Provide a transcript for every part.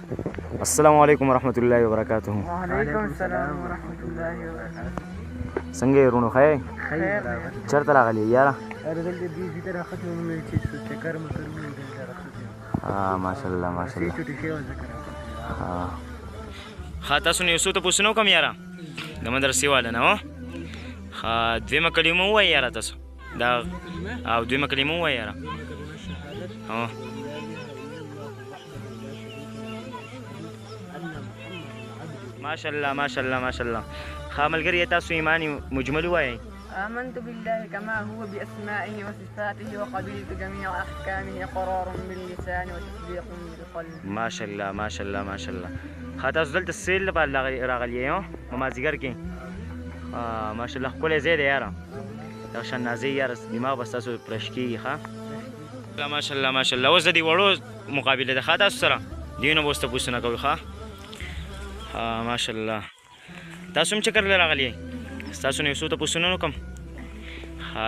السلام علیکم ورحمۃ اللہ وبرکاتہ. وعلیکم السلام ورحمۃ الله وبرکاته. څنګه یې ورونو ښه یې؟ خیر چېرته راغلي یې یاره؟ دلته دې ته راختو مې چې چکر مکر مې دلته راختو. ماشاءالله ماشاءالله. چټي شی وځه کړه. ښه تاسو نه یو څه ته پوښتنه وکړم یاره د مدرسې والا نه. ښه دویمه کلمه ووایئ یاره تاسو دا او دویمه کلمه ووایئ یاره. ماشاءالله ماشاءالله ماشاءالله. ښه ملګري تاسو ایمان مجمل ووایئ. آمنت بالله كما هو بأسمائه وصفاته وقبلت جميع أحكامه قرار باللسان وتصديق بالقلب. ماشاءالله ماشاءالله ماشاءالله. ښه تاسو دلته سیل لپاره راغلي یې په مازدیګر کې؟ ماشاءالله ښکلی ځای دی یاره. دغه شان نازۍ یاره دماغ به ستاسو فرش کېږي. ښه ماشاءالله ماشاءالله. اوس د دې وړو مقابله ده ښه تاسو سره دې نه به اوس تپوسونه کوئ. ښه ماشاءالله. تاسو هم چکر له راغلي یئ ستاسو نه یو څو تپوسونه وکړم.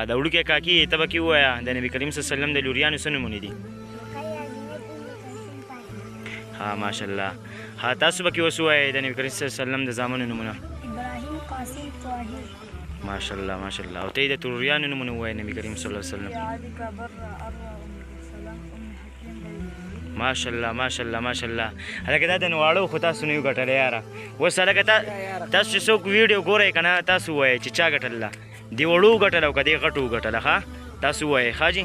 د وړوکې کاکي ته به کې ووایه د نبي کریم صلی الله علیه وسلم د لوریانو څه نومونه دي؟ ماشاءالله. تاسو به کې اوس ووایئ د نبي کریم صلی الله علیه وسلم د زامنو نومونه. ابراهیم قاسم طاهر. ماشاءالله ماشاءالله. او ته یې د تروریانو نومونه ووایئ نبي کریم صلی الله علیه وسلم. ماشاءالله ماشاءالله ماشاءالله. هلکه دا د نواړو خو تاسو نه یو ګټلی یاره. اوس هلکه تاسو چې څوک ویډیو ګورئ که نه تاسو ووایئ چې چا ګټله دې وړو ګټله او که دې غټو ګټله. ښه تاسو ووایئ. ښه جي